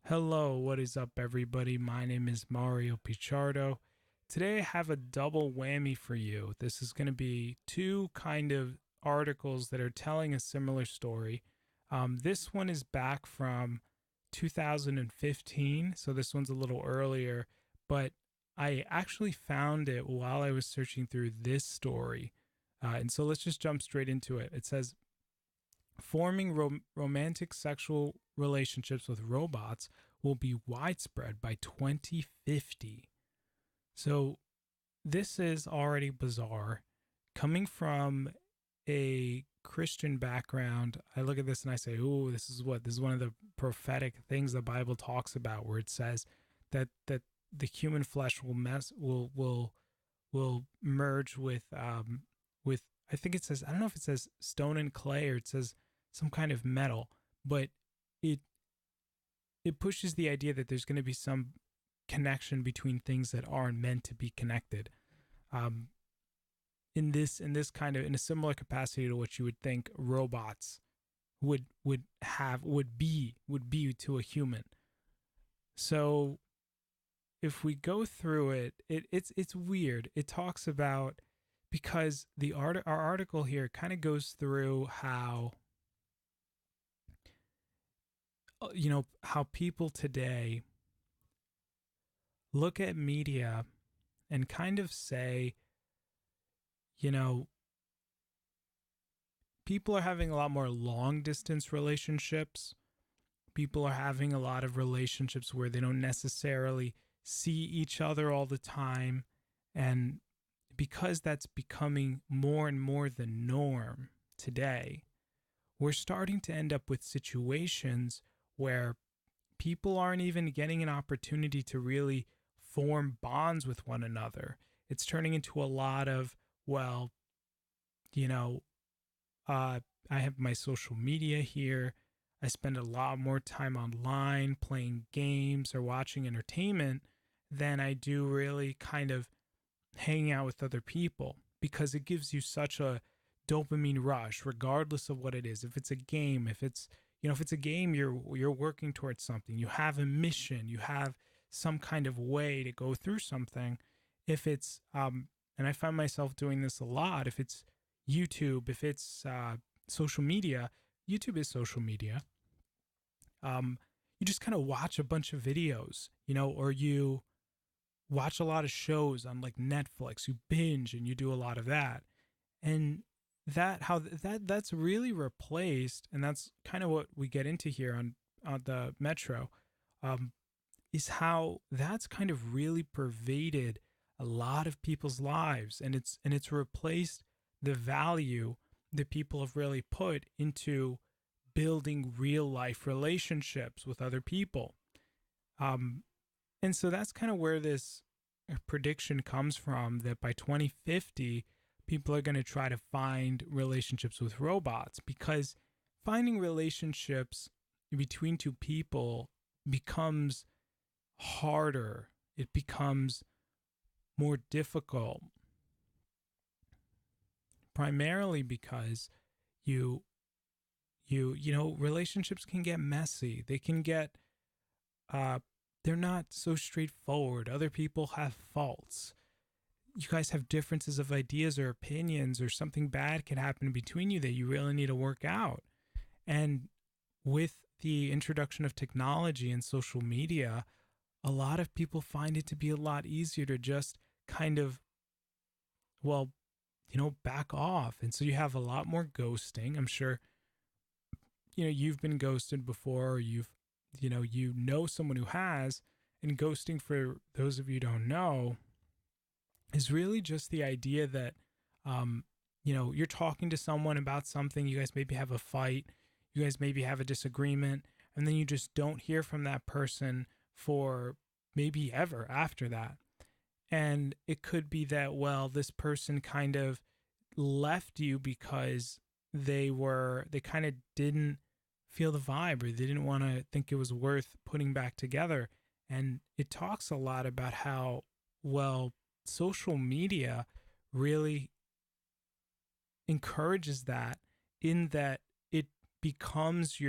Hello, what is up, everybody? My name is Mario Pichardo. Today I have a double whammy for you. This is going to be two kind of articles that are telling a similar story. This one is back from 2015, so this one's a little earlier, but I actually found it while I was searching through this story. And so let's just jump straight into it. It says, forming romantic sexual relationships with robots will be widespread by 2050. So, this is already bizarre. Coming from a Christian background, I look at this and I say, "Ooh, this is what this is one of the prophetic things the Bible talks about, where it says that the human flesh will merge with I think it says, I don't know if it says stone and clay or it says some kind of metal, but it it pushes the idea that there's going to be some connection between things that aren't meant to be connected. Um, in this kind of in a similar capacity to what you would think robots would be to a human. So if we go through it's weird. It talks about, because our article here kind of goes through how how people today look at media and kind of say, you know, people are having a lot more long distance relationships. People are having a lot of relationships where they don't necessarily see each other all the time. And because that's becoming more and more the norm today, we're starting to end up with situations where people aren't even getting an opportunity to really form bonds with one another. It's turning into a lot of, well, you know, I have my social media here. I spend a lot more time online playing games or watching entertainment than I do really kind of hanging out with other people, because it gives you such a dopamine rush regardless of what it is. If it's a game, if it's a game, you're working towards something. You have a mission, you have some kind of way to go through something. If it's and I find myself doing this a lot, if it's YouTube, if it's social media. YouTube is social media. You just kind of watch a bunch of videos, or you watch a lot of shows on like Netflix. You binge and you do a lot of that, and that's really replaced, and that's kind of what we get into here on the Metro, um, is how that's kind of really pervaded a lot of people's lives, and it's replaced the value that people have really put into building real life relationships with other people. Um, and so that's kind of where this prediction comes from, that by 2050, people are going to try to find relationships with robots, because finding relationships between two people becomes harder. It becomes more difficult, primarily because you relationships can get messy. They can get uh they're not so straightforward. Other people have faults. You guys have differences of ideas or opinions, or something bad can happen between you that you really need to work out. And with the introduction of technology and social media, a lot of people find it to be a lot easier to just kind of, well, back off. And so you have a lot more ghosting. I'm sure, you've been ghosted before, or you know someone who has. And ghosting, for those of you who don't know, is really just the idea that, you're talking to someone about something. You guys maybe have a fight, you guys maybe have a disagreement, and then you just don't hear from that person for maybe ever after that. And it could be that, well, this person kind of left you because they kind of didn't feel the vibe, or they didn't want to think it was worth putting back together. And it talks a lot about how, well, social media really encourages that, in that it becomes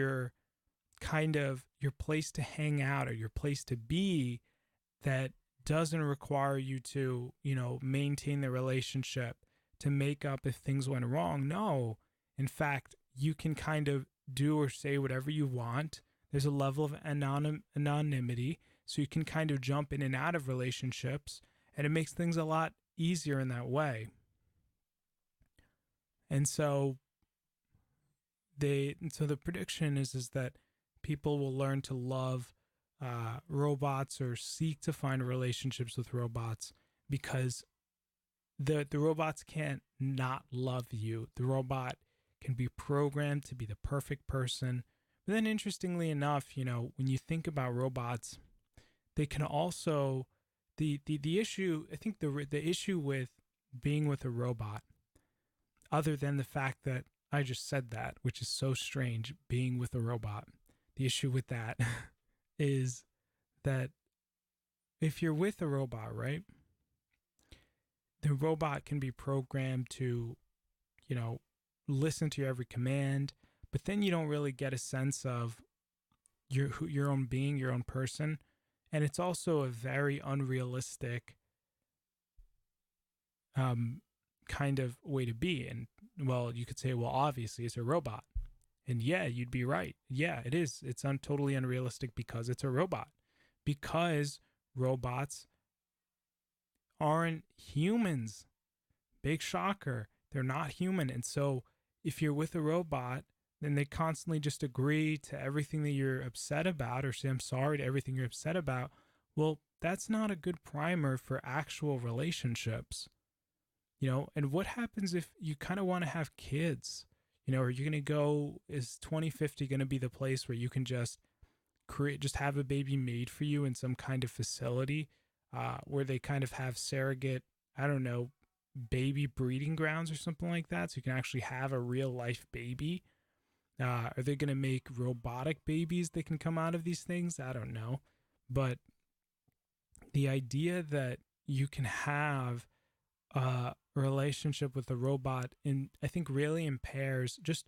kind of your place to hang out or your place to be that doesn't require you to, maintain the relationship to make up if things went wrong. No. In fact, you can kind of do or say whatever you want. There's a level of anonymity, so you can kind of jump in and out of relationships, and it makes things a lot easier in that way. And so the prediction is that people will learn to love robots or seek to find relationships with robots because the robots can't not love you. The robot can be programmed to be the perfect person. But then interestingly enough, when you think about robots, they can also the issue, I think the issue with being with a robot, other than the fact that I just said that, which is so strange, being with a robot, the issue with that is that if you're with a robot, right, the robot can be programmed to, listen to your every command, but then you don't really get a sense of your own being, your own person. And it's also a very unrealistic kind of way to be. And, well, you could say, well, obviously it's a robot. And yeah, you'd be right. Yeah, it is. It's totally unrealistic because it's a robot. Because robots aren't humans. Big shocker. They're not human. And so if you're with a robot, then they constantly just agree to everything that you're upset about or say, I'm sorry to everything you're upset about. Well, that's not a good primer for actual relationships. And what happens if you kind of want to have kids? Are you going to go, is 2050 going to be the place where you can just have a baby made for you in some kind of facility where they kind of have surrogate, I don't know, baby breeding grounds or something like that, so you can actually have a real life baby? Are they going to make robotic babies that can come out of these things? I don't know. But the idea that you can have a relationship with a robot, I think really impairs, just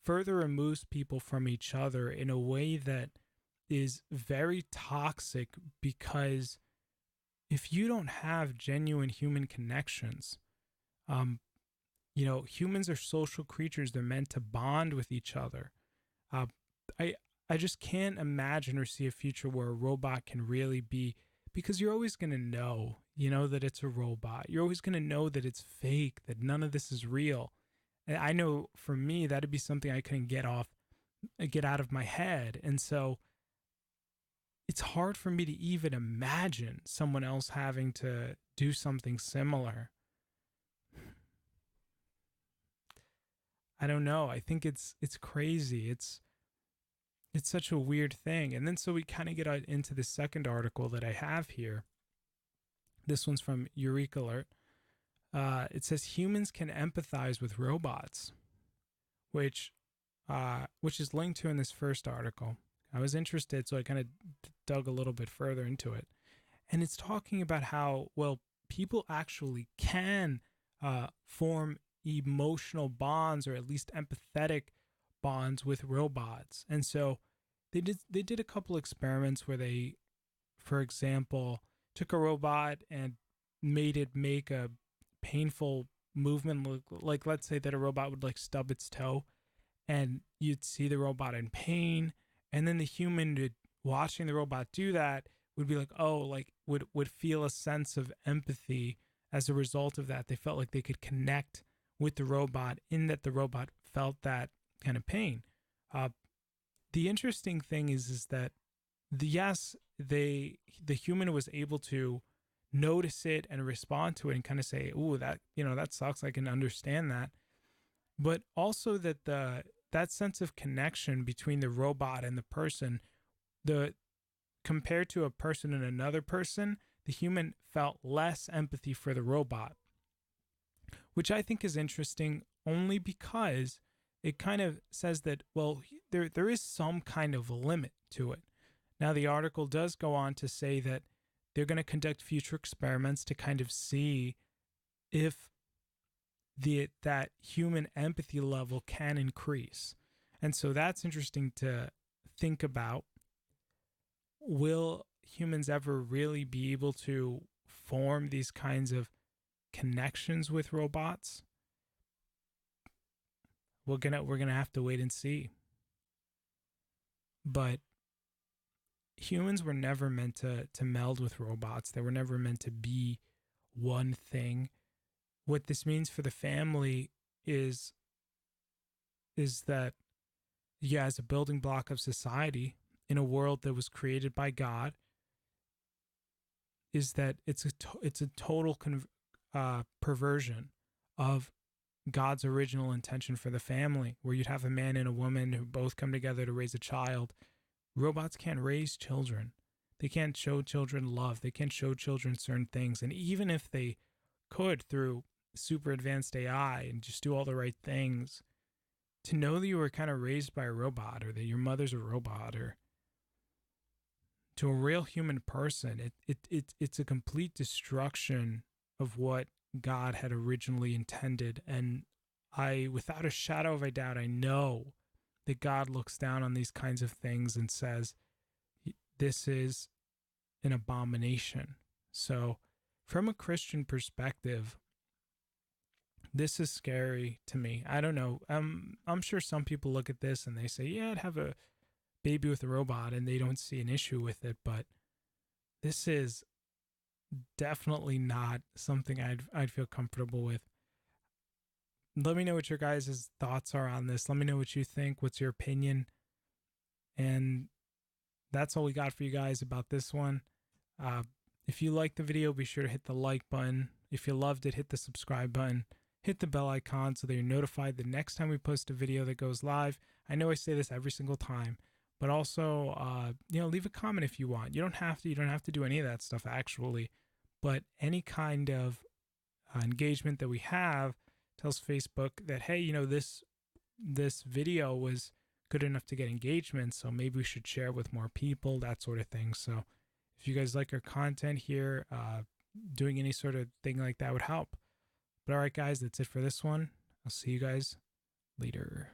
further removes people from each other in a way that is very toxic, because if you don't have genuine human connections, humans are social creatures. They're meant to bond with each other. I just can't imagine or see a future where a robot can really be, because you're always going to know, that it's a robot. You're always going to know that it's fake, that none of this is real. And I know for me, that'd be something I couldn't get out of my head. And so it's hard for me to even imagine someone else having to do something similar. I don't know. I think it's crazy. It's such a weird thing. And then so we kind of get into the second article that I have here. This one's from Eureka Alert. It says humans can empathize with robots, which is linked to in this first article. I was interested, so I kind of dug a little bit further into it. And it's talking about how, well, people actually can form emotional bonds, or at least empathetic bonds, with robots. And so they did a couple experiments where they, for example, took a robot and made it make a painful movement, like let's say that a robot would like stub its toe, and you'd see the robot in pain, and then the human watching the robot do that would be like, oh, like would feel a sense of empathy as a result of that. They felt like they could connect with the robot in that the robot felt that kind of pain. The interesting thing is that the human was able to notice it and respond to it and kind of say, "Ooh, that sucks. I can understand that." But also that that sense of connection between the robot and the person, compared to a person and another person, the human felt less empathy for the robot, which I think is interesting only because it kind of says that, well, there is some kind of limit to it. Now, the article does go on to say that they're going to conduct future experiments to kind of see if that human empathy level can increase. And so that's interesting to think about, will humans ever really be able to form these kinds of connections with robots? We're gonna have to wait and see. But humans were never meant to meld with robots. They were never meant to be one thing. What this means for the family is that, yeah, as a building block of society in a world that was created by God, is that it's a total perversion of God's original intention for the family, where you'd have a man and a woman who both come together to raise a child. Robots can't raise children. They can't show children love. They can't show children certain things. And even if they could, through super advanced AI and just do all the right things, to know that you were kind of raised by a robot, or that your mother's a robot, or to a real human person, it's a complete destruction of what God had originally intended. And without a shadow of a doubt, I know that God looks down on these kinds of things and says, this is an abomination. So from a Christian perspective, this is scary to me. I don't know. I'm sure some people look at this and they say, yeah, I'd have a baby with a robot, and they don't see an issue with it. But this is definitely not something I'd feel comfortable with. Let me know what your guys' thoughts are on this. Let me know what you think. What's your opinion? And that's all we got for you guys about this one. If you liked the video, be sure to hit the like button. If you loved it, hit the subscribe button. Hit the bell icon so that you're notified the next time we post a video that goes live. I know I say this every single time, but also, leave a comment if you want. You don't have to do any of that stuff actually, but any kind of engagement that we have tells Facebook that, hey, this video was good enough to get engagement, so maybe we should share it with more people, that sort of thing. So if you guys like our content here, doing any sort of thing like that would help. But all right, guys, that's it for this one. I'll see you guys later.